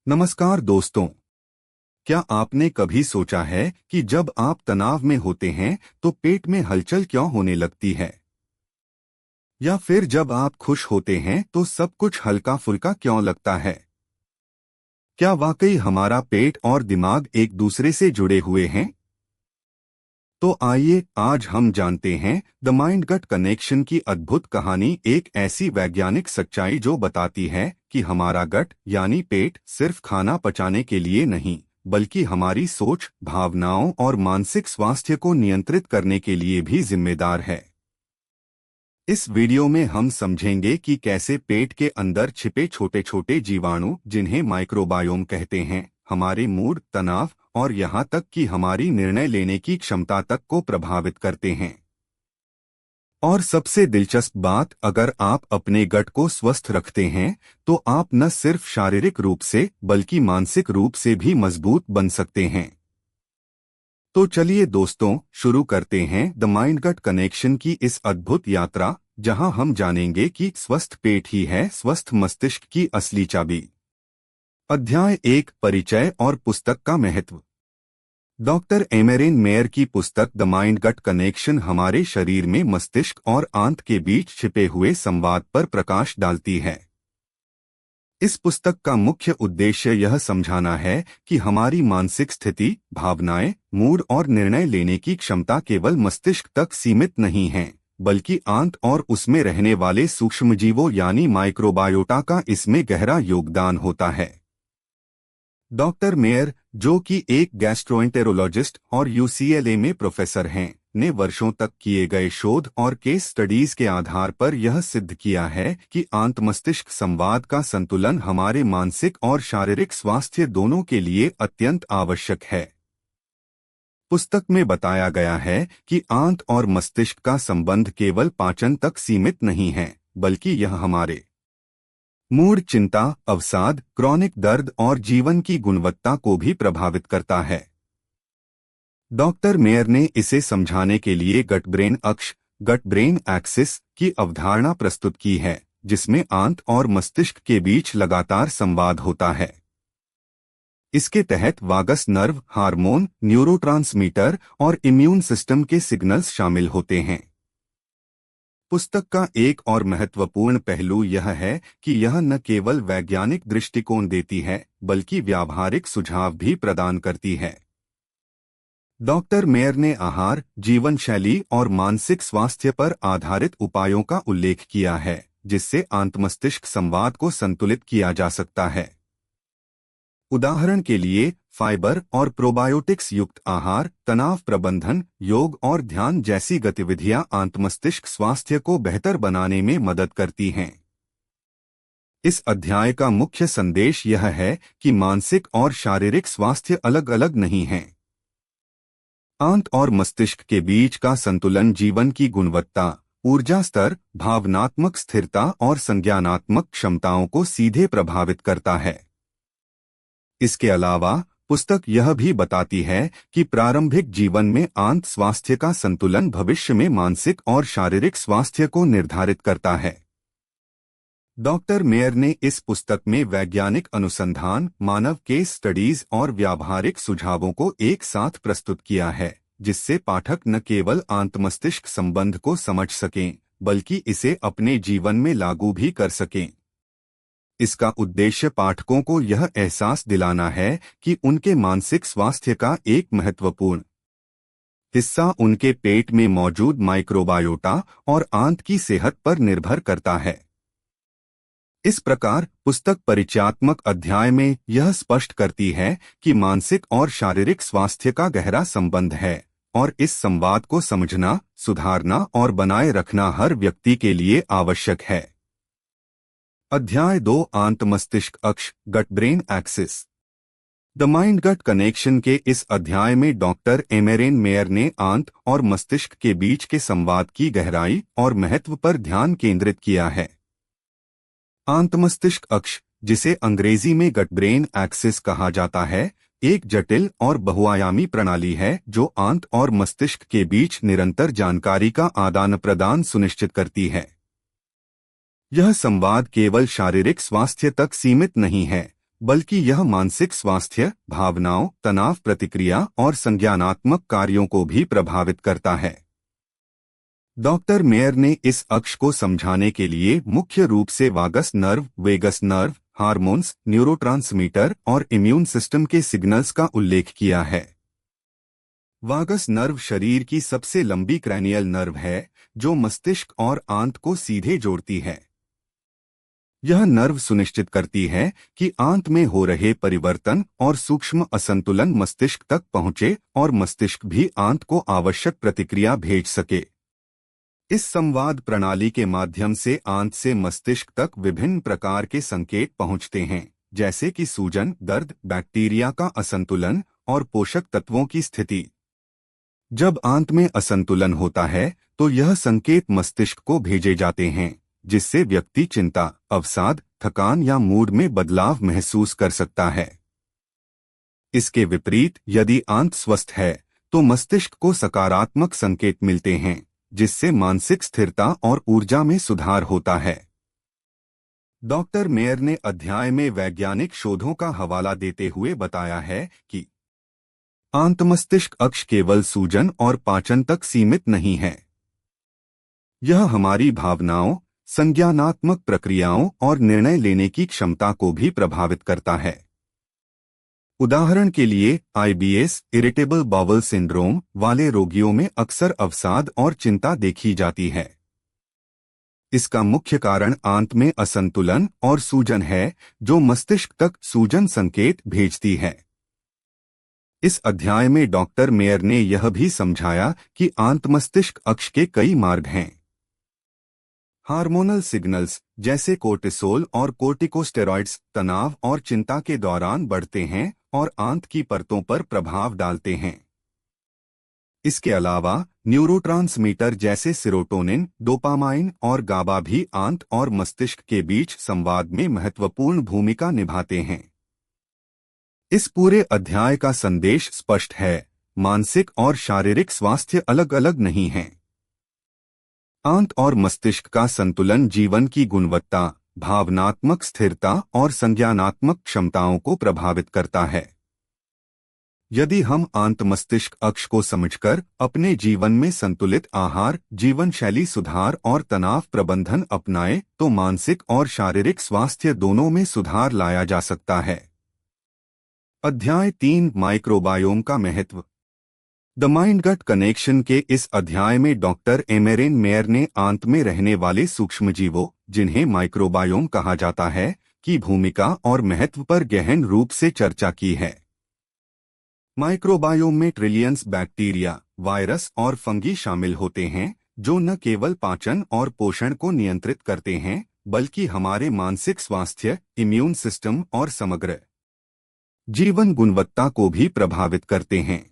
नमस्कार दोस्तों। क्या आपने कभी सोचा है कि जब आप तनाव में होते हैं तो पेट में हलचल क्यों होने लगती है? या फिर जब आप खुश होते हैं तो सब कुछ हल्का फुल्का क्यों लगता है? क्या वाकई हमारा पेट और दिमाग एक दूसरे से जुड़े हुए हैं? तो आइए आज हम जानते हैं द माइंड गट कनेक्शन की अद्भुत कहानी, एक ऐसी वैज्ञानिक सच्चाई जो बताती है कि हमारा गट यानी पेट सिर्फ खाना पचाने के लिए नहीं, बल्कि हमारी सोच, भावनाओं और मानसिक स्वास्थ्य को नियंत्रित करने के लिए भी जिम्मेदार है। इस वीडियो में हम समझेंगे कि कैसे पेट के अंदर छिपे छोटे छोटे जीवाणु, जिन्हें माइक्रोबायोम कहते हैं, हमारे मूड, तनाव और यहाँ तक कि हमारी निर्णय लेने की क्षमता तक को प्रभावित करते हैं। और सबसे दिलचस्प बात, अगर आप अपने गट को स्वस्थ रखते हैं तो आप न सिर्फ शारीरिक रूप से बल्कि मानसिक रूप से भी मजबूत बन सकते हैं। तो चलिए दोस्तों, शुरू करते हैं द माइंड गट कनेक्शन की इस अद्भुत यात्रा, जहां हम जानेंगे कि स्वस्थ पेट ही है स्वस्थ मस्तिष्क की असली चाबी। अध्याय 1, परिचय और पुस्तक का महत्व। डॉक्टर एमेरिन मेयर की पुस्तक द माइंड गट कनेक्शन हमारे शरीर में मस्तिष्क और आंत के बीच छिपे हुए संवाद पर प्रकाश डालती है। इस पुस्तक का मुख्य उद्देश्य यह समझाना है कि हमारी मानसिक स्थिति, भावनाएं, मूड और निर्णय लेने की क्षमता केवल मस्तिष्क तक सीमित नहीं है, बल्कि आंत और उसमें रहने वाले सूक्ष्मजीवों यानी माइक्रोबायोटा का इसमें गहरा योगदान होता है। डॉक्टर मेयर, जो कि एक गैस्ट्रोएंटेरोलॉजिस्ट और यूसीएलए में प्रोफेसर हैं, ने वर्षों तक किए गए शोध और केस स्टडीज के आधार पर यह सिद्ध किया है कि आंत मस्तिष्क संवाद का संतुलन हमारे मानसिक और शारीरिक स्वास्थ्य दोनों के लिए अत्यंत आवश्यक है। पुस्तक में बताया गया है कि आंत और मस्तिष्क का संबंध केवल पाचन तक सीमित नहीं है, बल्कि यह हमारे मूड, चिंता, अवसाद, क्रॉनिक दर्द और जीवन की गुणवत्ता को भी प्रभावित करता है। डॉक्टर मेयर ने इसे समझाने के लिए गट ब्रेन अक्ष, गट ब्रेन एक्सिस की अवधारणा प्रस्तुत की है, जिसमें आंत और मस्तिष्क के बीच लगातार संवाद होता है। इसके तहत वागस नर्व, हार्मोन, न्यूरोट्रांसमीटर और इम्यून सिस्टम के सिग्नल्स शामिल होते हैं। पुस्तक का एक और महत्वपूर्ण पहलू यह है कि यह न केवल वैज्ञानिक दृष्टिकोण देती है, बल्कि व्यावहारिक सुझाव भी प्रदान करती है। डॉक्टर मेयर ने आहार, जीवन शैली और मानसिक स्वास्थ्य पर आधारित उपायों का उल्लेख किया है, जिससे आंत मस्तिष्क संवाद को संतुलित किया जा सकता है। उदाहरण के लिए, फाइबर और प्रोबायोटिक्स युक्त आहार, तनाव प्रबंधन, योग और ध्यान जैसी गतिविधियां आंत मस्तिष्क स्वास्थ्य को बेहतर बनाने में मदद करती हैं। इस अध्याय का मुख्य संदेश यह है कि मानसिक और शारीरिक स्वास्थ्य अलग अलग नहीं हैं। आंत और मस्तिष्क के बीच का संतुलन जीवन की गुणवत्ता, ऊर्जा स्तर, भावनात्मक स्थिरता और संज्ञानात्मक क्षमताओं को सीधे प्रभावित करता है। इसके अलावा पुस्तक यह भी बताती है कि प्रारंभिक जीवन में आंत स्वास्थ्य का संतुलन भविष्य में मानसिक और शारीरिक स्वास्थ्य को निर्धारित करता है। डॉक्टर मेयर ने इस पुस्तक में वैज्ञानिक अनुसंधान, मानव केस स्टडीज और व्यावहारिक सुझावों को एक साथ प्रस्तुत किया है, जिससे पाठक न केवल आंत मस्तिष्क संबंध को समझ सकें, बल्कि इसे अपने जीवन में लागू भी कर सकें। इसका उद्देश्य पाठकों को यह एहसास दिलाना है कि उनके मानसिक स्वास्थ्य का एक महत्वपूर्ण हिस्सा उनके पेट में मौजूद माइक्रोबायोटा और आंत की सेहत पर निर्भर करता है। इस प्रकार पुस्तक परिचयात्मक अध्याय में यह स्पष्ट करती है कि मानसिक और शारीरिक स्वास्थ्य का गहरा संबंध है, और इस संवाद को समझना, सुधारना और बनाए रखना हर व्यक्ति के लिए आवश्यक है। अध्याय 2, आंत मस्तिष्क अक्ष, gut brain axis. The mind gut connection के इस अध्याय में डॉक्टर एमेरिन मेयर ने आंत और मस्तिष्क के बीच के संवाद की गहराई और महत्व पर ध्यान केंद्रित किया है। आंत मस्तिष्क अक्ष, जिसे अंग्रेजी में गट ब्रेन एक्सिस कहा जाता है, एक जटिल और बहुआयामी प्रणाली है जो आंत और मस्तिष्क के बीच निरंतर जानकारी का आदान प्रदान सुनिश्चित करती है। यह संवाद केवल शारीरिक स्वास्थ्य तक सीमित नहीं है, बल्कि यह मानसिक स्वास्थ्य, भावनाओं, तनाव प्रतिक्रिया और संज्ञानात्मक कार्यों को भी प्रभावित करता है। डॉक्टर मेयर ने इस अक्ष को समझाने के लिए मुख्य रूप से vagus nerve, vagus nerve, hormones, neurotransmitter और इम्यून सिस्टम के सिग्नल्स का उल्लेख किया है। वागस नर्व शरीर की सबसे लंबी क्रैनियल नर्व है, जो मस्तिष्क और आंत को सीधे जोड़ती है। यह नर्व सुनिश्चित करती है कि आंत में हो रहे परिवर्तन और सूक्ष्म असंतुलन मस्तिष्क तक पहुंचे और मस्तिष्क भी आंत को आवश्यक प्रतिक्रिया भेज सके। इस संवाद प्रणाली के माध्यम से आंत से मस्तिष्क तक विभिन्न प्रकार के संकेत पहुंचते हैं, जैसे कि सूजन, दर्द, बैक्टीरिया का असंतुलन और पोषक तत्वों की स्थिति। जब आंत में असंतुलन होता है तो यह संकेत मस्तिष्क को भेजे जाते हैं, जिससे व्यक्ति चिंता, अवसाद, थकान या मूड में बदलाव महसूस कर सकता है। इसके विपरीत यदि आंत स्वस्थ है तो मस्तिष्क को सकारात्मक संकेत मिलते हैं, जिससे मानसिक स्थिरता और ऊर्जा में सुधार होता है। डॉक्टर मेयर ने अध्याय में वैज्ञानिक शोधों का हवाला देते हुए बताया है कि आंत मस्तिष्क अक्ष केवल सूजन और पाचन तक सीमित नहीं है। यह हमारी भावनाओं, संज्ञानात्मक प्रक्रियाओं और निर्णय लेने की क्षमता को भी प्रभावित करता है। उदाहरण के लिए आईबीएस, इरिटेबल बाउल सिंड्रोम वाले रोगियों में अक्सर अवसाद और चिंता देखी जाती है। इसका मुख्य कारण आंत में असंतुलन और सूजन है, जो मस्तिष्क तक सूजन संकेत भेजती है। इस अध्याय में डॉक्टर मेयर ने यह भी समझाया कि आंत मस्तिष्क अक्ष के कई मार्ग हैं। हार्मोनल सिग्नल्स जैसे कोर्टिसोल और कोर्टिकोस्टेरॉइड्स तनाव और चिंता के दौरान बढ़ते हैं और आंत की परतों पर प्रभाव डालते हैं। इसके अलावा न्यूरोट्रांसमीटर जैसे सेरोटोनिन, डोपामाइन और गाबा भी आंत और मस्तिष्क के बीच संवाद में महत्वपूर्ण भूमिका निभाते हैं। इस पूरे अध्याय का संदेश स्पष्ट है, मानसिक और शारीरिक स्वास्थ्य अलग अलग नहीं हैं। आंत और मस्तिष्क का संतुलन जीवन की गुणवत्ता, भावनात्मक स्थिरता और संज्ञानात्मक क्षमताओं को प्रभावित करता है। यदि हम आंत मस्तिष्क अक्ष को समझकर अपने जीवन में संतुलित आहार, जीवन शैली सुधार और तनाव प्रबंधन अपनाएं, तो मानसिक और शारीरिक स्वास्थ्य दोनों में सुधार लाया जा सकता है। अध्याय 3 माइक्रोबायोम का महत्व। द माइंड गट कनेक्शन के इस अध्याय में डॉक्टर एमेरिन मेयर ने आंत में रहने वाले सूक्ष्मजीवों, जिन्हें माइक्रोबायोम कहा जाता है, की भूमिका और महत्व पर गहन रूप से चर्चा की है। माइक्रोबायोम में ट्रिलियंस बैक्टीरिया, वायरस और फंगी शामिल होते हैं, जो न केवल पाचन और पोषण को नियंत्रित करते हैं, बल्कि हमारे मानसिक स्वास्थ्य, इम्यून सिस्टम और समग्र जीवन गुणवत्ता को भी प्रभावित करते हैं।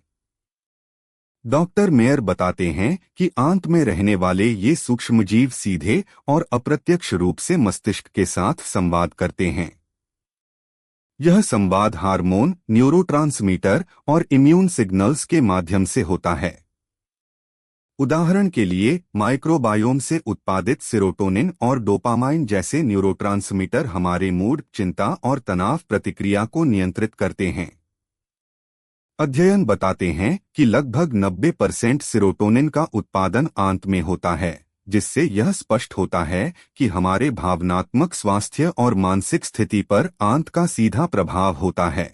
डॉक्टर मेयर बताते हैं कि आंत में रहने वाले ये सूक्ष्मजीव सीधे और अप्रत्यक्ष रूप से मस्तिष्क के साथ संवाद करते हैं। यह संवाद हार्मोन, न्यूरोट्रांसमीटर और इम्यून सिग्नल्स के माध्यम से होता है। उदाहरण के लिए माइक्रोबायोम से उत्पादित सेरोटोनिन और डोपामाइन जैसे न्यूरोट्रांसमीटर हमारे मूड, चिंता और तनाव प्रतिक्रिया को नियंत्रित करते हैं। अध्ययन बताते हैं कि लगभग 90% सेरोटोनिन का उत्पादन आंत में होता है, जिससे यह स्पष्ट होता है कि हमारे भावनात्मक स्वास्थ्य और मानसिक स्थिति पर आंत का सीधा प्रभाव होता है।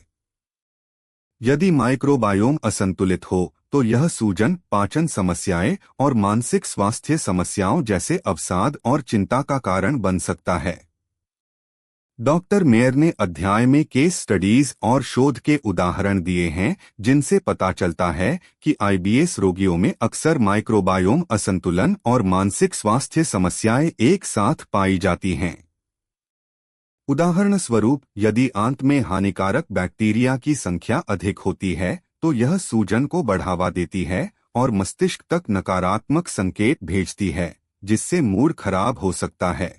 यदि माइक्रोबायोम असंतुलित हो तो यह सूजन, पाचन समस्याएं और मानसिक स्वास्थ्य समस्याओं जैसे अवसाद और चिंता का कारण बन सकता है। डॉक्टर मेयर ने अध्याय में केस स्टडीज और शोध के उदाहरण दिए हैं, जिनसे पता चलता है कि आईबीएस रोगियों में अक्सर माइक्रोबायोम असंतुलन और मानसिक स्वास्थ्य समस्याएं एक साथ पाई जाती हैं। उदाहरण स्वरूप, यदि आंत में हानिकारक बैक्टीरिया की संख्या अधिक होती है तो यह सूजन को बढ़ावा देती है और मस्तिष्क तक नकारात्मक संकेत भेजती है, जिससे मूड खराब हो सकता है।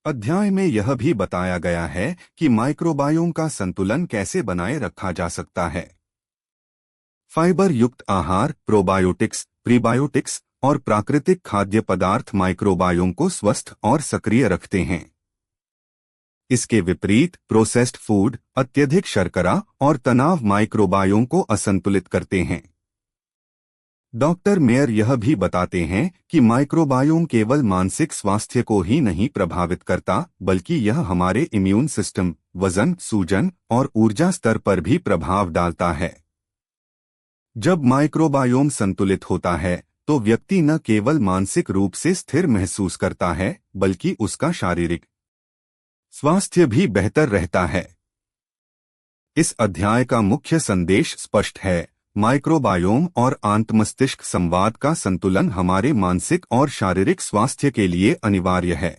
अध्याय में यह भी बताया गया है कि माइक्रोबायोम का संतुलन कैसे बनाए रखा जा सकता है। फाइबर युक्त आहार, प्रोबायोटिक्स, प्रीबायोटिक्स और प्राकृतिक खाद्य पदार्थ माइक्रोबायोम को स्वस्थ और सक्रिय रखते हैं। इसके विपरीत प्रोसेस्ड फूड, अत्यधिक शर्करा और तनाव माइक्रोबायोम को असंतुलित करते हैं। डॉक्टर मेयर यह भी बताते हैं कि माइक्रोबायोम केवल मानसिक स्वास्थ्य को ही नहीं प्रभावित करता, बल्कि यह हमारे इम्यून सिस्टम, वजन, सूजन और ऊर्जा स्तर पर भी प्रभाव डालता है। जब माइक्रोबायोम संतुलित होता है तो व्यक्ति न केवल मानसिक रूप से स्थिर महसूस करता है, बल्कि उसका शारीरिक स्वास्थ्य भी बेहतर रहता है। इस अध्याय का मुख्य संदेश स्पष्ट है। माइक्रोबायोम और आंतमस्तिष्क संवाद का संतुलन हमारे मानसिक और शारीरिक स्वास्थ्य के लिए अनिवार्य है।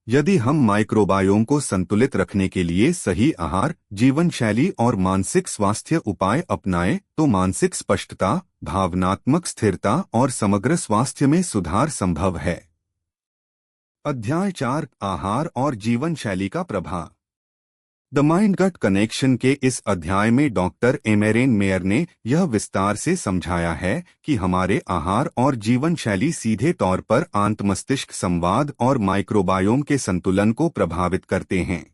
यदि हम माइक्रोबायोम को संतुलित रखने के लिए सही आहार, जीवन शैली और मानसिक स्वास्थ्य उपाय अपनाएं, तो मानसिक स्पष्टता, भावनात्मक स्थिरता और समग्र स्वास्थ्य में सुधार संभव है। अध्याय 4, आहार और जीवन शैली का प्रभाव। द माइंड गट कनेक्शन के इस अध्याय में डॉक्टर एमेरेन मेयर ने यह विस्तार से समझाया है कि हमारे आहार और जीवन शैली सीधे तौर पर आंतमस्तिष्क संवाद और माइक्रोबायोम के संतुलन को प्रभावित करते हैं।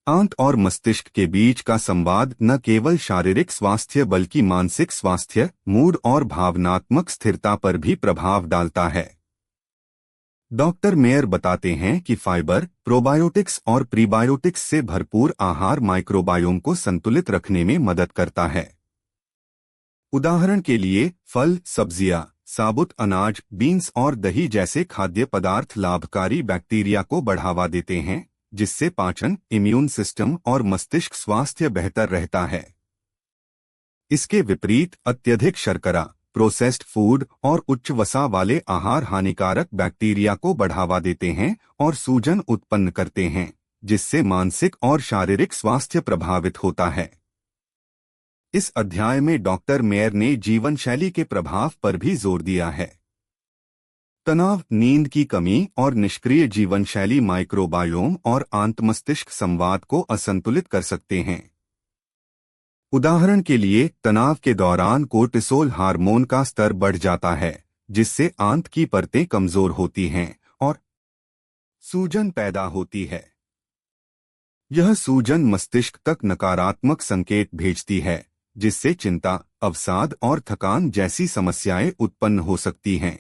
आंत और मस्तिष्क के बीच का संवाद न केवल शारीरिक स्वास्थ्य बल्कि मानसिक स्वास्थ्य, मूड और भावनात्मक स्थिरता पर भी प्रभाव डालता है। डॉक्टर मेयर बताते हैं कि फाइबर, प्रोबायोटिक्स और प्रीबायोटिक्स से भरपूर आहार माइक्रोबायोम को संतुलित रखने में मदद करता है। उदाहरण के लिए फल, सब्जियां, साबुत अनाज, बीन्स और दही जैसे खाद्य पदार्थ लाभकारी बैक्टीरिया को बढ़ावा देते हैं, जिससे पाचन, इम्यून सिस्टम और मस्तिष्क स्वास्थ्य बेहतर रहता है। इसके विपरीत अत्यधिक शर्करा, प्रोसेस्ड फूड और उच्च वसा वाले आहार हानिकारक बैक्टीरिया को बढ़ावा देते हैं और सूजन उत्पन्न करते हैं, जिससे मानसिक और शारीरिक स्वास्थ्य प्रभावित होता है। इस अध्याय में डॉक्टर मेयर ने जीवन शैली के प्रभाव पर भी जोर दिया है। तनाव, नींद की कमी और निष्क्रिय जीवन शैली माइक्रोबायोम और आंतमस्तिष्क संवाद को असंतुलित कर सकते हैं। उदाहरण के लिए तनाव के दौरान कोर्टिसोल हार्मोन का स्तर बढ़ जाता है, जिससे आंत की परतें कमजोर होती हैं और सूजन पैदा होती है। यह सूजन मस्तिष्क तक नकारात्मक संकेत भेजती है, जिससे चिंता, अवसाद और थकान जैसी समस्याएं उत्पन्न हो सकती हैं।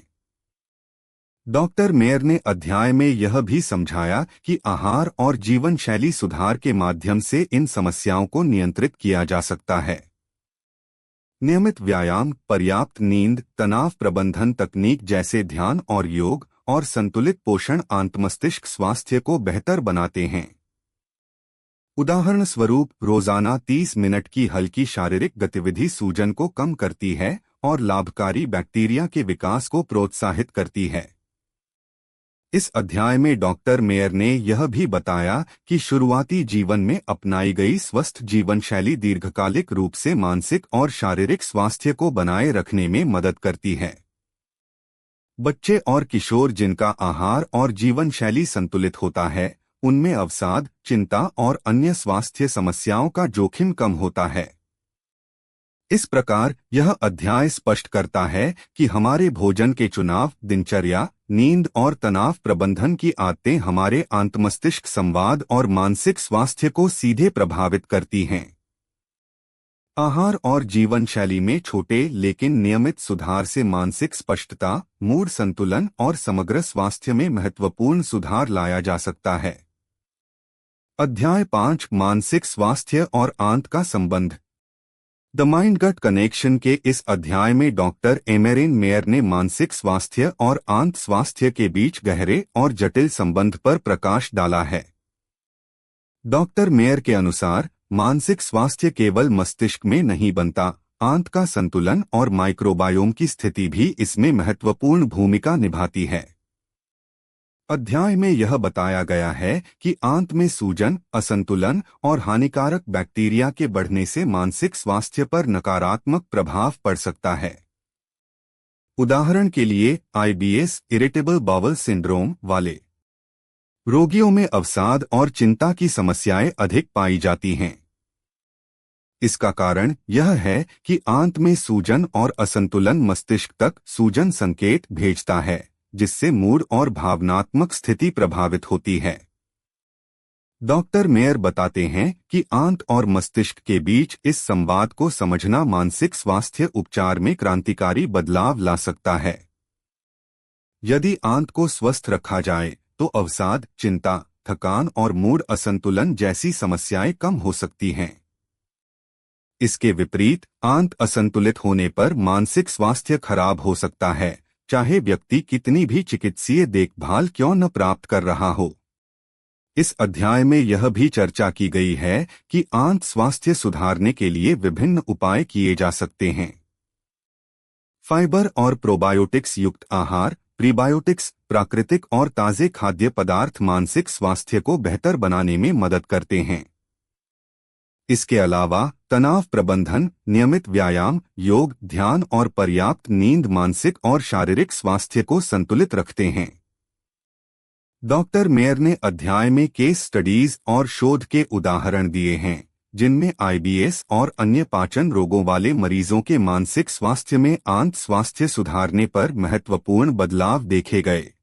डॉक्टर मेयर ने अध्याय में यह भी समझाया कि आहार और जीवन शैली सुधार के माध्यम से इन समस्याओं को नियंत्रित किया जा सकता है। नियमित व्यायाम, पर्याप्त नींद, तनाव प्रबंधन तकनीक जैसे ध्यान और योग और संतुलित पोषण आंतमस्तिष्क स्वास्थ्य को बेहतर बनाते हैं। उदाहरण स्वरूप, रोजाना 30 मिनट की हल्की शारीरिक गतिविधि सूजन को कम करती है और लाभकारी बैक्टीरिया के विकास को प्रोत्साहित करती है। इस अध्याय में डॉक्टर मेयर ने यह भी बताया कि शुरुआती जीवन में अपनाई गई स्वस्थ जीवन शैली दीर्घकालिक रूप से मानसिक और शारीरिक स्वास्थ्य को बनाए रखने में मदद करती है। बच्चे और किशोर जिनका आहार और जीवन शैली संतुलित होता है, उनमें अवसाद, चिंता और अन्य स्वास्थ्य समस्याओं का जोखिम कम होता है। इस प्रकार यह अध्याय स्पष्ट करता है कि हमारे भोजन के चुनाव, दिनचर्या, नींद और तनाव प्रबंधन की आदतें हमारे आंतमस्तिष्क संवाद और मानसिक स्वास्थ्य को सीधे प्रभावित करती हैं। आहार और जीवन शैली में छोटे लेकिन नियमित सुधार से मानसिक स्पष्टता, मूड संतुलन और समग्र स्वास्थ्य में महत्वपूर्ण सुधार लाया जा सकता है। अध्याय 5, मानसिक स्वास्थ्य और आंत का संबंध। द माइंड गट कनेक्शन के इस अध्याय में डॉक्टर एमेरेन मेयर ने मानसिक स्वास्थ्य और आंत स्वास्थ्य के बीच गहरे और जटिल संबंध पर प्रकाश डाला है। डॉक्टर मेयर के अनुसार मानसिक स्वास्थ्य केवल मस्तिष्क में नहीं बनता, आंत का संतुलन और माइक्रोबायोम की स्थिति भी इसमें महत्वपूर्ण भूमिका निभाती है। अध्याय में यह बताया गया है कि आंत में सूजन, असंतुलन और हानिकारक बैक्टीरिया के बढ़ने से मानसिक स्वास्थ्य पर नकारात्मक प्रभाव पड़ सकता है। उदाहरण के लिए IBS, इरिटेबल बाउल सिंड्रोम वाले रोगियों में अवसाद और चिंता की समस्याएं अधिक पाई जाती हैं। इसका कारण यह है कि आंत में सूजन और असंतुलन मस्तिष्क तक सूजन संकेत भेजता है, जिससे मूड और भावनात्मक स्थिति प्रभावित होती है। डॉक्टर मेयर बताते हैं कि आंत और मस्तिष्क के बीच इस संवाद को समझना मानसिक स्वास्थ्य उपचार में क्रांतिकारी बदलाव ला सकता है। यदि आंत को स्वस्थ रखा जाए तो अवसाद, चिंता, थकान और मूड असंतुलन जैसी समस्याएं कम हो सकती हैं। इसके विपरीत आंत असंतुलित होने पर मानसिक स्वास्थ्य खराब हो सकता है, चाहे व्यक्ति कितनी भी चिकित्सीय देखभाल क्यों न प्राप्त कर रहा हो। इस अध्याय में यह भी चर्चा की गई है कि आंत स्वास्थ्य सुधारने के लिए विभिन्न उपाय किए जा सकते हैं। फाइबर और प्रोबायोटिक्स युक्त आहार, प्रीबायोटिक्स, प्राकृतिक और ताजे खाद्य पदार्थ मानसिक स्वास्थ्य को बेहतर बनाने में मदद करते हैं। इसके अलावा तनाव प्रबंधन, नियमित व्यायाम, योग, ध्यान और पर्याप्त नींद मानसिक और शारीरिक स्वास्थ्य को संतुलित रखते हैं। डॉक्टर मेयर ने अध्याय में केस स्टडीज और शोध के उदाहरण दिए हैं, जिनमें आईबीएस और अन्य पाचन रोगों वाले मरीजों के मानसिक स्वास्थ्य में आंत स्वास्थ्य सुधारने पर महत्वपूर्ण बदलाव देखे गए।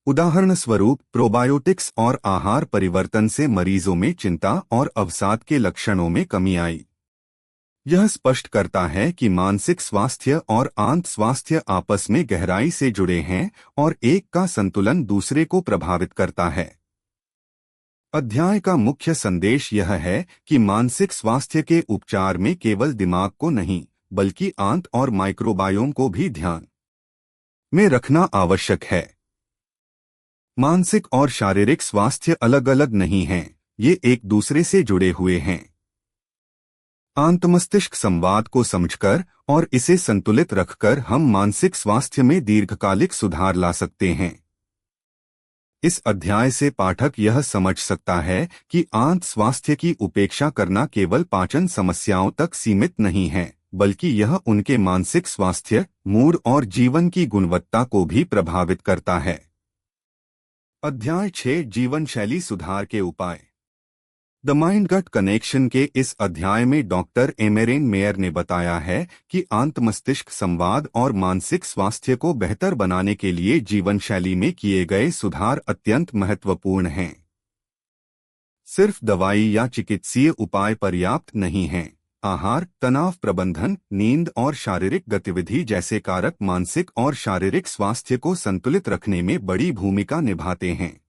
उदाहरण स्वरूप प्रोबायोटिक्स और आहार परिवर्तन से मरीजों में चिंता और अवसाद के लक्षणों में कमी आई। यह स्पष्ट करता है कि मानसिक स्वास्थ्य और आंत स्वास्थ्य आपस में गहराई से जुड़े हैं और एक का संतुलन दूसरे को प्रभावित करता है। अध्याय का मुख्य संदेश यह है कि मानसिक स्वास्थ्य के उपचार में केवल दिमाग को नहीं, बल्कि आंत और माइक्रोबायोम को भी ध्यान में रखना आवश्यक है। मानसिक और शारीरिक स्वास्थ्य अलग अलग नहीं हैं, ये एक दूसरे से जुड़े हुए हैं। आंत मस्तिष्क संवाद को समझकर और इसे संतुलित रखकर हम मानसिक स्वास्थ्य में दीर्घकालिक सुधार ला सकते हैं। इस अध्याय से पाठक यह समझ सकता है कि आंत स्वास्थ्य की उपेक्षा करना केवल पाचन समस्याओं तक सीमित नहीं है, बल्कि यह उनके मानसिक स्वास्थ्य, मूड और जीवन की गुणवत्ता को भी प्रभावित करता है। अध्याय 6 जीवन शैली सुधार के उपाय। द माइंड गट कनेक्शन के इस अध्याय में डॉक्टर एमेरेन मेयर ने बताया है कि आंत मस्तिष्क संवाद और मानसिक स्वास्थ्य को बेहतर बनाने के लिए जीवन शैली में किए गए सुधार अत्यंत महत्वपूर्ण हैं। सिर्फ दवाई या चिकित्सीय उपाय पर्याप्त नहीं हैं। आहार, तनाव प्रबंधन, नींद और शारीरिक गतिविधि जैसे कारक मानसिक और शारीरिक स्वास्थ्य को संतुलित रखने में बड़ी भूमिका निभाते हैं।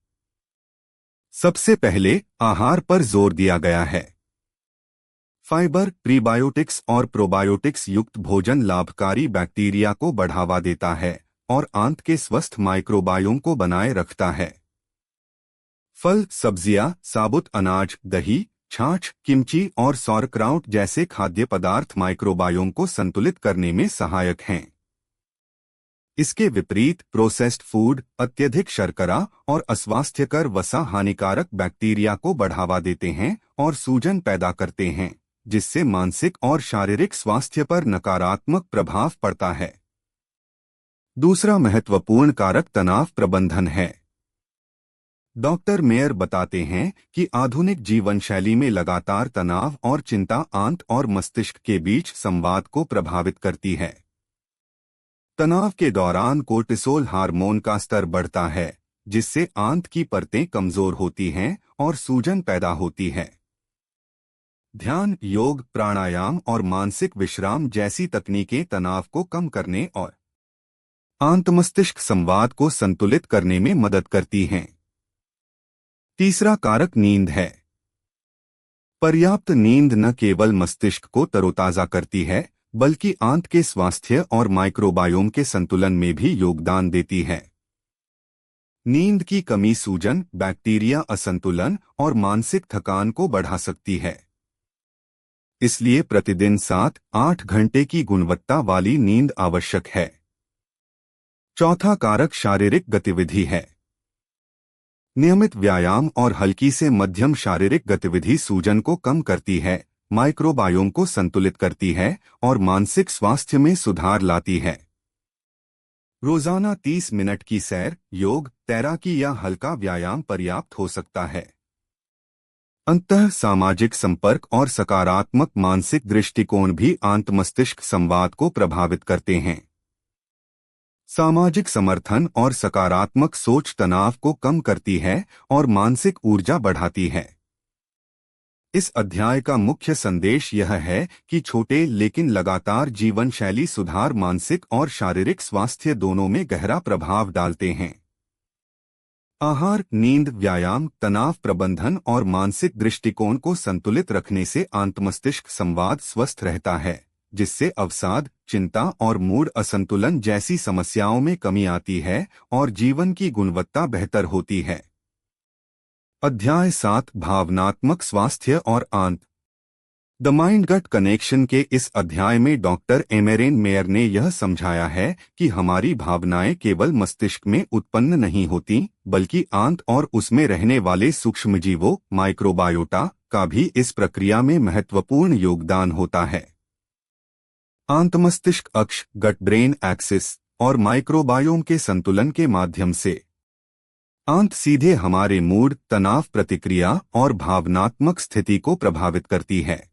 सबसे पहले आहार पर जोर दिया गया है। फाइबर, प्रीबायोटिक्स और प्रोबायोटिक्स युक्त भोजन लाभकारी बैक्टीरिया को बढ़ावा देता है और आंत के स्वस्थ माइक्रोबायोम को बनाए रखता है। फल, सब्जियां, साबुत अनाज, दही, छाछ, किमची और सौरक्राउट जैसे खाद्य पदार्थ माइक्रोबायोम को संतुलित करने में सहायक हैं। इसके विपरीत प्रोसेस्ड फूड, अत्यधिक शर्करा और अस्वास्थ्यकर वसा हानिकारक बैक्टीरिया को बढ़ावा देते हैं और सूजन पैदा करते हैं, जिससे मानसिक और शारीरिक स्वास्थ्य पर नकारात्मक प्रभाव पड़ता है। दूसरा महत्वपूर्ण कारक तनाव प्रबंधन है। डॉक्टर मेयर बताते हैं कि आधुनिक जीवन शैली में लगातार तनाव और चिंता आंत और मस्तिष्क के बीच संवाद को प्रभावित करती है। तनाव के दौरान कोर्टिसोल हार्मोन का स्तर बढ़ता है, जिससे आंत की परतें कमजोर होती हैं और सूजन पैदा होती है। ध्यान, योग, प्राणायाम और मानसिक विश्राम जैसी तकनीकें तनाव को कम करने और आंत मस्तिष्क संवाद को संतुलित करने में मदद करती हैं। तीसरा कारक नींद है। पर्याप्त नींद न केवल मस्तिष्क को तरोताजा करती है, बल्कि आंत के स्वास्थ्य और माइक्रोबायोम के संतुलन में भी योगदान देती है। नींद की कमी सूजन, बैक्टीरिया असंतुलन और मानसिक थकान को बढ़ा सकती है। इसलिए प्रतिदिन 7-8 घंटे की गुणवत्ता वाली नींद आवश्यक है। चौथा कारक शारीरिक गतिविधि है। नियमित व्यायाम और हल्की से मध्यम शारीरिक गतिविधि सूजन को कम करती है, माइक्रोबायोम को संतुलित करती है और मानसिक स्वास्थ्य में सुधार लाती है। रोजाना 30 मिनट की सैर, योग, तैराकी या हल्का व्यायाम पर्याप्त हो सकता है। अंतः सामाजिक संपर्क और सकारात्मक मानसिक दृष्टिकोण भी आंत मस्तिष्क संवाद को प्रभावित करते हैं। सामाजिक समर्थन और सकारात्मक सोच तनाव को कम करती है और मानसिक ऊर्जा बढ़ाती है। इस अध्याय का मुख्य संदेश यह है कि छोटे लेकिन लगातार जीवन शैली सुधार मानसिक और शारीरिक स्वास्थ्य दोनों में गहरा प्रभाव डालते हैं। आहार, नींद, व्यायाम, तनाव प्रबंधन और मानसिक दृष्टिकोण को संतुलित रखने से आंतमस्तिष्क संवाद स्वस्थ रहता है, जिससे अवसाद, चिंता और मूड असंतुलन जैसी समस्याओं में कमी आती है और जीवन की गुणवत्ता बेहतर होती है। अध्याय 7, भावनात्मक स्वास्थ्य और आंत द माइंड गट कनेक्शन के इस अध्याय में डॉक्टर एमेरेन मेयर ने यह समझाया है कि हमारी भावनाएं केवल मस्तिष्क में उत्पन्न नहीं होती, बल्कि आंत और उसमें रहने वाले सूक्ष्मजीवों माइक्रोबायोटा का भी इस प्रक्रिया में महत्वपूर्ण योगदान होता है। आंतमस्तिष्क अक्ष गट ब्रेन एक्सिस और माइक्रोबायोम के संतुलन के माध्यम से आंत सीधे हमारे मूड, तनाव प्रतिक्रिया और भावनात्मक स्थिति को प्रभावित करती है।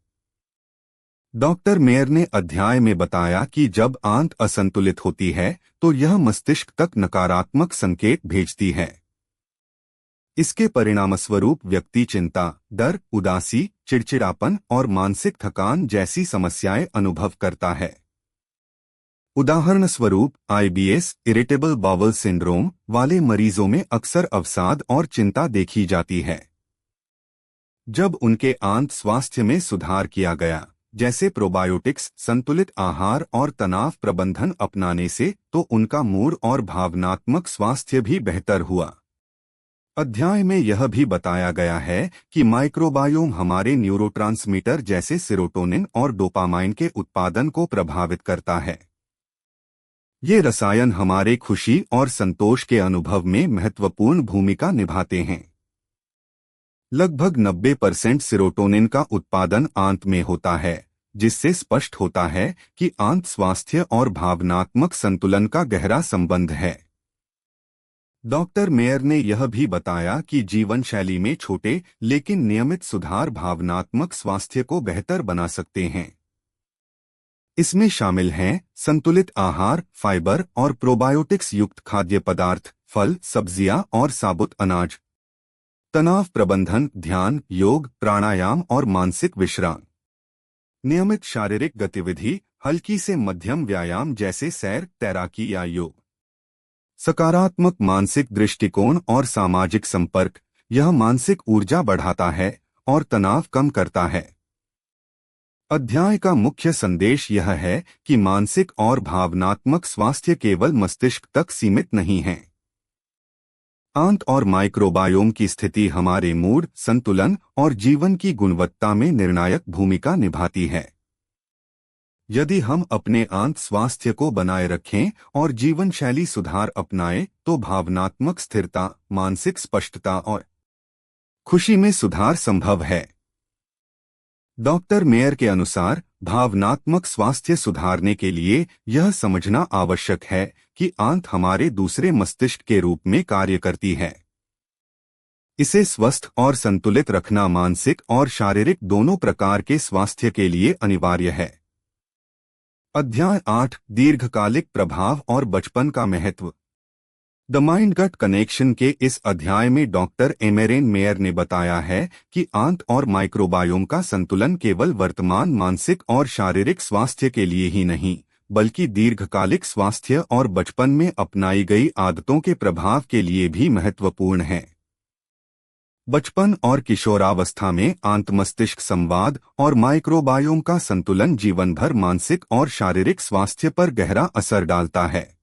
डॉक्टर मेयर ने अध्याय में बताया कि जब आंत असंतुलित होती है तो यह मस्तिष्क तक नकारात्मक संकेत भेजती है। इसके परिणामस्वरूप व्यक्ति चिंता, डर, उदासी, चिड़चिड़ापन और मानसिक थकान जैसी समस्याएं अनुभव करता है। उदाहरण स्वरूप आईबीएस इरिटेबल बाउल सिंड्रोम वाले मरीजों में अक्सर अवसाद और चिंता देखी जाती है। जब उनके आंत स्वास्थ्य में सुधार किया गया, जैसे प्रोबायोटिक्स, संतुलित आहार और तनाव प्रबंधन अपनाने से, तो उनका मूड और भावनात्मक स्वास्थ्य भी बेहतर हुआ। अध्याय में यह भी बताया गया है कि माइक्रोबायोम हमारे न्यूरोट्रांसमीटर जैसे सेरोटोनिन और डोपामाइन के उत्पादन को प्रभावित करता है। ये रसायन हमारे खुशी और संतोष के अनुभव में महत्वपूर्ण भूमिका निभाते हैं। लगभग 90% सेरोटोनिन का उत्पादन आंत में होता है, जिससे स्पष्ट होता है कि आंत स्वास्थ्य और भावनात्मक संतुलन का गहरा संबंध है। डॉक्टर मेयर ने यह भी बताया कि जीवन शैली में छोटे लेकिन नियमित सुधार भावनात्मक स्वास्थ्य को बेहतर बना सकते हैं। इसमें शामिल हैं संतुलित आहार, फाइबर और प्रोबायोटिक्स युक्त खाद्य पदार्थ, फल, सब्जियां और साबुत अनाज, तनाव प्रबंधन, ध्यान, योग, प्राणायाम और मानसिक विश्राम, नियमित शारीरिक गतिविधि, हल्की से मध्यम व्यायाम जैसे सैर, तैराकी या योग, सकारात्मक मानसिक दृष्टिकोण और सामाजिक संपर्क, यह मानसिक ऊर्जा बढ़ाता है और तनाव कम करता है। अध्याय का मुख्य संदेश यह है कि मानसिक और भावनात्मक स्वास्थ्य केवल मस्तिष्क तक सीमित नहीं है। आंत और माइक्रोबायोम की स्थिति हमारे मूड, संतुलन और जीवन की गुणवत्ता में निर्णायक भूमिका निभाती है। यदि हम अपने आंत स्वास्थ्य को बनाए रखें और जीवन शैली सुधार अपनाएं, तो भावनात्मक स्थिरता, मानसिक स्पष्टता और खुशी में सुधार संभव है। डॉक्टर मेयर के अनुसार भावनात्मक स्वास्थ्य सुधारने के लिए यह समझना आवश्यक है कि आंत हमारे दूसरे मस्तिष्क के रूप में कार्य करती है। इसे स्वस्थ और संतुलित रखना मानसिक और शारीरिक दोनों प्रकार के स्वास्थ्य के लिए अनिवार्य है। अध्याय 8, दीर्घकालिक प्रभाव और बचपन का महत्व। द माइंड गट कनेक्शन के इस अध्याय में डॉक्टर एमेरेन मेयर ने बताया है कि आंत और माइक्रोबायोम का संतुलन केवल वर्तमान मानसिक और शारीरिक स्वास्थ्य के लिए ही नहीं, बल्कि दीर्घकालिक स्वास्थ्य और बचपन में अपनाई गई आदतों के प्रभाव के लिए भी महत्वपूर्ण है। बचपन और किशोरावस्था में आंत-मस्तिष्क संवाद और माइक्रोबायोम का संतुलन जीवन भर मानसिक और शारीरिक स्वास्थ्य पर गहरा असर डालता है।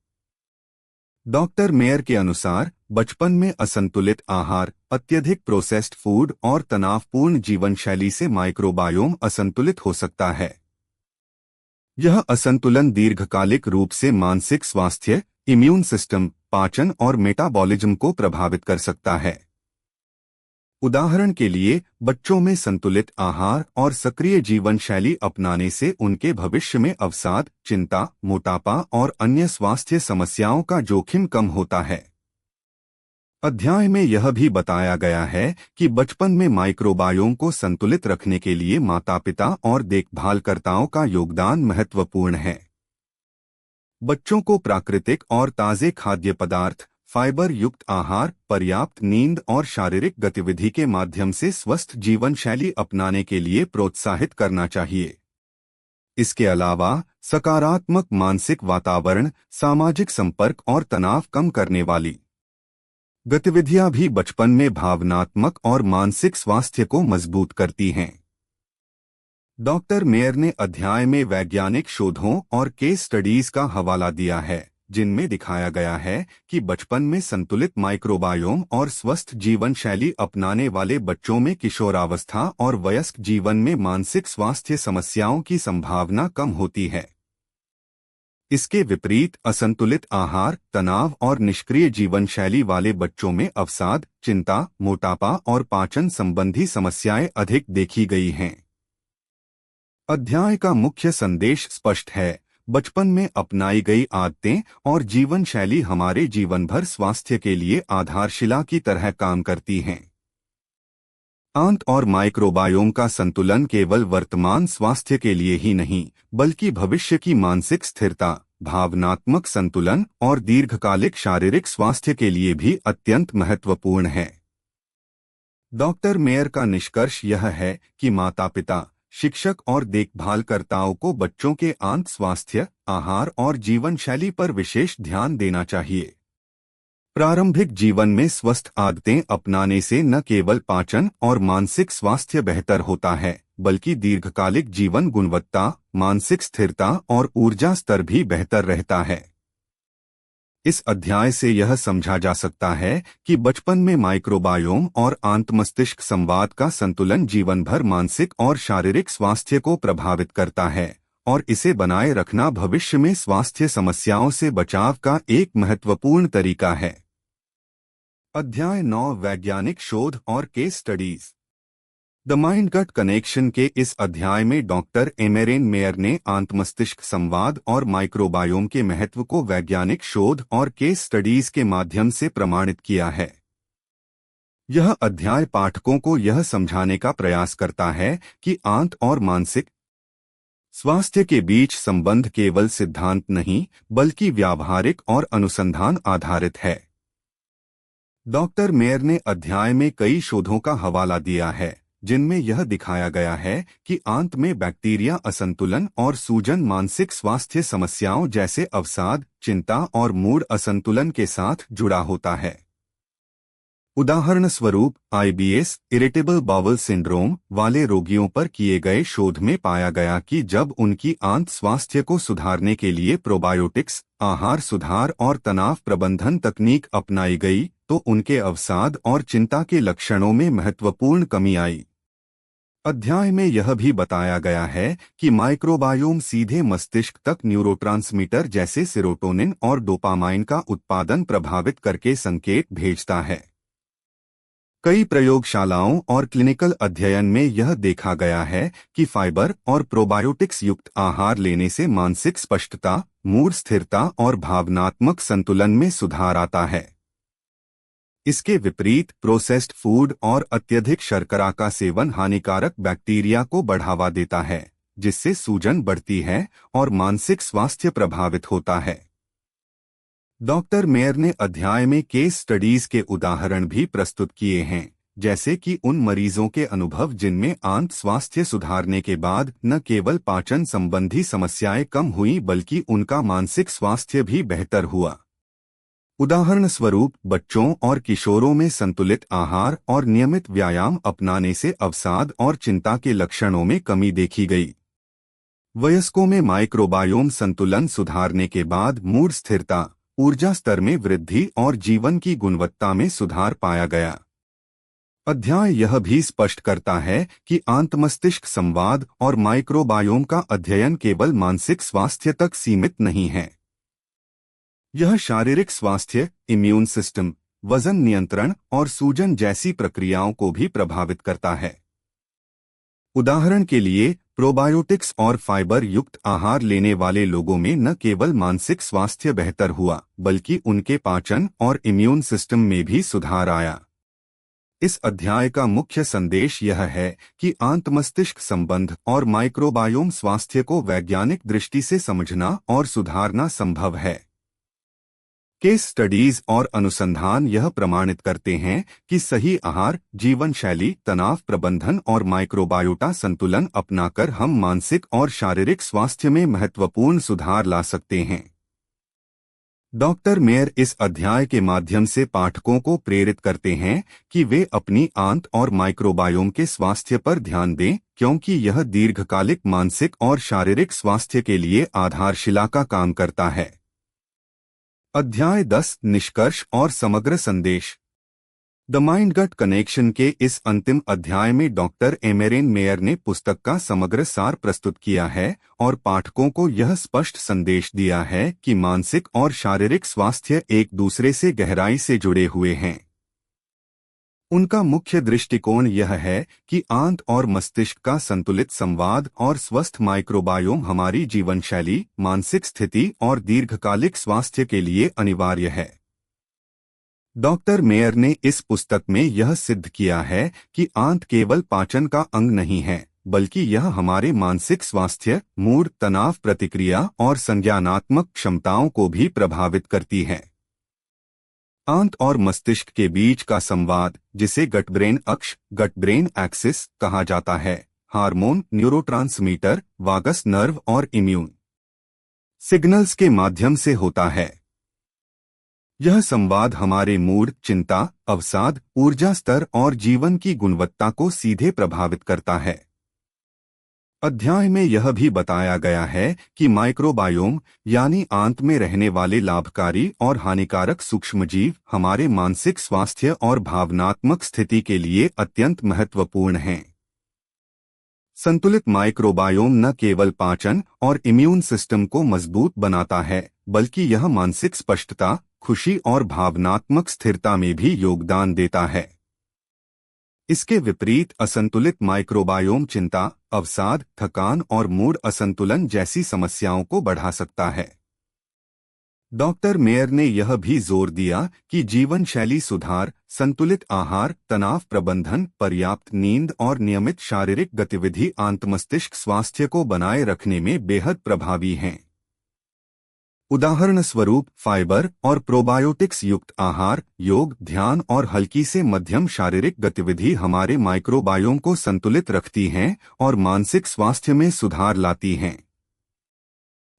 डॉक्टर मेयर के अनुसार बचपन में असंतुलित आहार, अत्यधिक प्रोसेस्ड फूड और तनावपूर्ण जीवन शैली से माइक्रोबायोम असंतुलित हो सकता है। यह असंतुलन दीर्घकालिक रूप से मानसिक स्वास्थ्य, इम्यून सिस्टम, पाचन और मेटाबॉलिज्म को प्रभावित कर सकता है। उदाहरण के लिए, बच्चों में संतुलित आहार और सक्रिय जीवन शैली अपनाने से उनके भविष्य में अवसाद, चिंता, मोटापा और अन्य स्वास्थ्य समस्याओं का जोखिम कम होता है। अध्याय में यह भी बताया गया है कि बचपन में माइक्रोबायोम को संतुलित रखने के लिए माता-पिता और देखभालकर्ताओं का योगदान महत्वपूर्ण है। बच्चों को प्राकृतिक और ताज़े खाद्य पदार्थ, फाइबर युक्त आहार, पर्याप्त नींद और शारीरिक गतिविधि के माध्यम से स्वस्थ जीवन शैली अपनाने के लिए प्रोत्साहित करना चाहिए। इसके अलावा सकारात्मक मानसिक वातावरण, सामाजिक संपर्क और तनाव कम करने वाली गतिविधियां भी बचपन में भावनात्मक और मानसिक स्वास्थ्य को मजबूत करती हैं। डॉक्टर मेयर ने अध्याय में वैज्ञानिक शोधों और केस स्टडीज का हवाला दिया है, जिनमें दिखाया गया है कि बचपन में संतुलित माइक्रोबायोम और स्वस्थ जीवन शैली अपनाने वाले बच्चों में किशोरावस्था और वयस्क जीवन में मानसिक स्वास्थ्य समस्याओं की संभावना कम होती है। इसके विपरीत असंतुलित आहार, तनाव और निष्क्रिय जीवन शैली वाले बच्चों में अवसाद, चिंता, मोटापा और पाचन संबंधी समस्याएं अधिक देखी गई हैं। अध्याय का मुख्य संदेश स्पष्ट है, बचपन में अपनाई गई आदतें और जीवन शैली हमारे जीवन भर स्वास्थ्य के लिए आधारशिला की तरह काम करती हैं। आंत और माइक्रोबायोम का संतुलन केवल वर्तमान स्वास्थ्य के लिए ही नहीं, बल्कि भविष्य की मानसिक स्थिरता, भावनात्मक संतुलन और दीर्घकालिक शारीरिक स्वास्थ्य के लिए भी अत्यंत महत्वपूर्ण है। डॉक्टर मेयर का निष्कर्ष यह है कि माता-पिता, शिक्षक और देखभालकर्ताओं को बच्चों के आंत स्वास्थ्य, आहार और जीवन शैली पर विशेष ध्यान देना चाहिए। प्रारंभिक जीवन में स्वस्थ आदतें अपनाने से न केवल पाचन और मानसिक स्वास्थ्य बेहतर होता है, बल्कि दीर्घकालिक जीवन गुणवत्ता, मानसिक स्थिरता और ऊर्जा स्तर भी बेहतर रहता है। इस अध्याय से यह समझा जा सकता है कि बचपन में माइक्रोबायोम और आंत-मस्तिष्क संवाद का संतुलन जीवन भर मानसिक और शारीरिक स्वास्थ्य को प्रभावित करता है, और इसे बनाए रखना भविष्य में स्वास्थ्य समस्याओं से बचाव का एक महत्वपूर्ण तरीका है। अध्याय 9, वैज्ञानिक शोध और case studies. The mind gut connection के इस अध्याय में डॉक्टर एमेरेन मेयर ने आंत-मस्तिष्क संवाद और माइक्रोबायोम के महत्व को वैज्ञानिक शोध और केस स्टडीज के माध्यम से प्रमाणित किया है। यह अध्याय पाठकों को यह समझाने का प्रयास करता है कि आंत और मानसिक स्वास्थ्य के बीच संबंध केवल सिद्धांत नहीं, बल्कि व्यावहारिक और अनुसंधान आधारित है। डॉक्टर मेयर ने अध्याय में कई शोधों का हवाला दिया है, जिनमें यह दिखाया गया है कि आंत में बैक्टीरिया असंतुलन और सूजन मानसिक स्वास्थ्य समस्याओं जैसे अवसाद, चिंता और मूड असंतुलन के साथ जुड़ा होता है। उदाहरण स्वरूप, आईबीएस, इरिटेबल बाउल सिंड्रोम वाले रोगियों पर किए गए शोध में पाया गया कि जब उनकी आंत स्वास्थ्य को सुधारने के लिए प्रोबायोटिक्स, आहार सुधार और तनाव प्रबंधन तकनीक अपनाई गई, तो उनके अवसाद और चिंता के लक्षणों में महत्वपूर्ण कमी आई। अध्याय में यह भी बताया गया है कि माइक्रोबायोम सीधे मस्तिष्क तक न्यूरोट्रांसमीटर जैसे सेरोटोनिन और डोपामाइन का उत्पादन प्रभावित करके संकेत भेजता है। कई प्रयोगशालाओं और क्लिनिकल अध्ययन में यह देखा गया है कि फाइबर और प्रोबायोटिक्स युक्त आहार लेने से मानसिक स्पष्टता, मूड स्थिरता और भावनात्मक संतुलन में सुधार आता है। इसके विपरीत प्रोसेस्ड फूड और अत्यधिक शर्करा का सेवन हानिकारक बैक्टीरिया को बढ़ावा देता है, जिससे सूजन बढ़ती है और मानसिक स्वास्थ्य प्रभावित होता है। डॉक्टर मेयर ने अध्याय में केस स्टडीज के उदाहरण भी प्रस्तुत किए हैं, जैसे कि उन मरीजों के अनुभव जिनमें आंत स्वास्थ्य सुधारने के बाद न केवल पाचन संबंधी समस्याएं कम हुई, बल्कि उनका मानसिक स्वास्थ्य भी बेहतर हुआ। उदाहरण स्वरूप, बच्चों और किशोरों में संतुलित आहार और नियमित व्यायाम अपनाने से अवसाद और चिंता के लक्षणों में कमी देखी गई। वयस्कों में माइक्रोबायोम संतुलन सुधारने के बाद मूड स्थिरता, ऊर्जा स्तर में वृद्धि और जीवन की गुणवत्ता में सुधार पाया गया। अध्याय यह भी स्पष्ट करता है कि आंत-मस्तिष्क संवाद और माइक्रोबायोम का अध्ययन केवल मानसिक स्वास्थ्य तक सीमित नहीं है। यह शारीरिक स्वास्थ्य, इम्यून सिस्टम, वजन नियंत्रण और सूजन जैसी प्रक्रियाओं को भी प्रभावित करता है। उदाहरण के लिए, प्रोबायोटिक्स और फाइबर युक्त आहार लेने वाले लोगों में न केवल मानसिक स्वास्थ्य बेहतर हुआ, बल्कि उनके पाचन और इम्यून सिस्टम में भी सुधार आया। इस अध्याय का मुख्य संदेश यह है कि आंत मस्तिष्क संबंध और माइक्रोबायोम स्वास्थ्य को वैज्ञानिक दृष्टि से समझना और सुधारना संभव है। केस स्टडीज और अनुसंधान यह प्रमाणित करते हैं कि सही आहार, जीवन शैली, तनाव प्रबंधन और माइक्रोबायोटा संतुलन अपनाकर हम मानसिक और शारीरिक स्वास्थ्य में महत्वपूर्ण सुधार ला सकते हैं। डॉक्टर मेयर इस अध्याय के माध्यम से पाठकों को प्रेरित करते हैं कि वे अपनी आंत और माइक्रोबायोम के स्वास्थ्य पर ध्यान दें, क्योंकि यह दीर्घकालिक मानसिक और शारीरिक स्वास्थ्य के लिए आधारशिला का काम करता है। अध्याय 10 निष्कर्ष और समग्र संदेश। द माइंड गट कनेक्शन के इस अंतिम अध्याय में डॉक्टर एमेरेन मेयर ने पुस्तक का समग्र सार प्रस्तुत किया है और पाठकों को यह स्पष्ट संदेश दिया है कि मानसिक और शारीरिक स्वास्थ्य एक दूसरे से गहराई से जुड़े हुए हैं। उनका मुख्य दृष्टिकोण यह है कि आंत और मस्तिष्क का संतुलित संवाद और स्वस्थ माइक्रोबायोम हमारी जीवनशैली, मानसिक स्थिति और दीर्घकालिक स्वास्थ्य के लिए अनिवार्य है। डॉक्टर मेयर ने इस पुस्तक में यह सिद्ध किया है कि आंत केवल पाचन का अंग नहीं है, बल्कि यह हमारे मानसिक स्वास्थ्य, मूड, तनाव प्रतिक्रिया और संज्ञानात्मक क्षमताओं को भी प्रभावित करती है। आंत और मस्तिष्क के बीच का संवाद, जिसे गट ब्रेन अक्ष, गट ब्रेन एक्सिस कहा जाता है, हार्मोन, न्यूरोट्रांसमीटर, वागस नर्व और इम्यून सिग्नल्स के माध्यम से होता है। यह संवाद हमारे मूड, चिंता, अवसाद, ऊर्जा स्तर और जीवन की गुणवत्ता को सीधे प्रभावित करता है। अध्याय में यह भी बताया गया है कि माइक्रोबायोम यानी आंत में रहने वाले लाभकारी और हानिकारक सूक्ष्मजीव हमारे मानसिक स्वास्थ्य और भावनात्मक स्थिति के लिए अत्यंत महत्वपूर्ण हैं। संतुलित माइक्रोबायोम न केवल पाचन और इम्यून सिस्टम को मजबूत बनाता है, बल्कि यह मानसिक स्पष्टता, खुशी और भावनात्मक स्थिरता में भी योगदान देता है। इसके विपरीत असंतुलित माइक्रोबायोम चिंता, अवसाद, थकान और मूड असंतुलन जैसी समस्याओं को बढ़ा सकता है। डॉक्टर मेयर ने यह भी जोर दिया कि जीवन शैली सुधार, संतुलित आहार, तनाव प्रबंधन, पर्याप्त नींद और नियमित शारीरिक गतिविधि आंत मस्तिष्क स्वास्थ्य को बनाए रखने में बेहद प्रभावी हैं। उदाहरण स्वरूप फाइबर और प्रोबायोटिक्स युक्त आहार, योग, ध्यान और हल्की से मध्यम शारीरिक गतिविधि हमारे माइक्रोबायोम को संतुलित रखती हैं और मानसिक स्वास्थ्य में सुधार लाती हैं।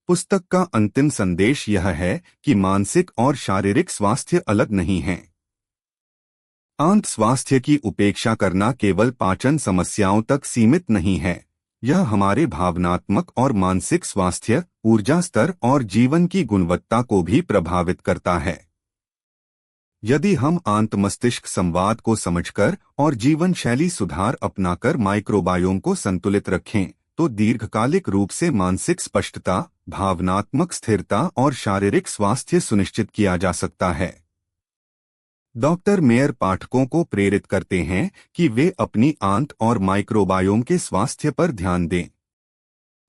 पुस्तक का अंतिम संदेश यह है कि मानसिक और शारीरिक स्वास्थ्य अलग नहीं हैं। आंत स्वास्थ्य की उपेक्षा करना केवल पाचन समस्याओं तक सीमित नहीं है, यह हमारे भावनात्मक और मानसिक स्वास्थ्य, ऊर्जा स्तर और जीवन की गुणवत्ता को भी प्रभावित करता है। यदि हम आंत मस्तिष्क संवाद को समझकर और जीवन शैली सुधार अपनाकर माइक्रोबायोम को संतुलित रखें, तो दीर्घकालिक रूप से मानसिक स्पष्टता, भावनात्मक स्थिरता और शारीरिक स्वास्थ्य सुनिश्चित किया जा सकता है। डॉक्टर मेयर पाठकों को प्रेरित करते हैं कि वे अपनी आंत और माइक्रोबायोम के स्वास्थ्य पर ध्यान दें,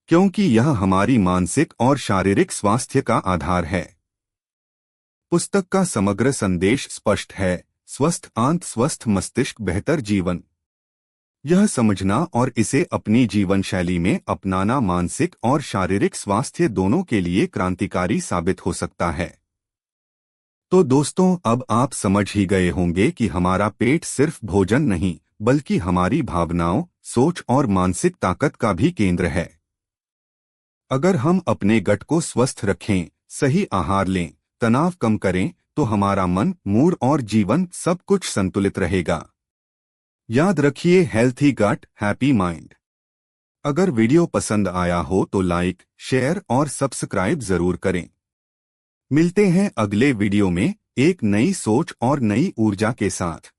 क्योंकि यह हमारी मानसिक और शारीरिक स्वास्थ्य का आधार है। पुस्तक का समग्र संदेश स्पष्ट है, स्वस्थ आंत, स्वस्थ मस्तिष्क, बेहतर जीवन। यह समझना और इसे अपनी जीवन शैली में अपनाना मानसिक और शारीरिक स्वास्थ्य दोनों के लिए क्रांतिकारी साबित हो सकता है। तो दोस्तों, अब आप समझ ही गए होंगे कि हमारा पेट सिर्फ भोजन नहीं, बल्कि हमारी भावनाओं, सोच और मानसिक ताकत का भी केंद्र है। अगर हम अपने गट को स्वस्थ रखें, सही आहार लें, तनाव कम करें, तो हमारा मन, मूड और जीवन सब कुछ संतुलित रहेगा। याद रखिए, हेल्थी गट, हैप्पी माइंड। अगर वीडियो पसंद आया हो तो लाइक, शेयर और सब्सक्राइब जरूर करें। मिलते हैं अगले वीडियो में एक नई सोच और नई ऊर्जा के साथ।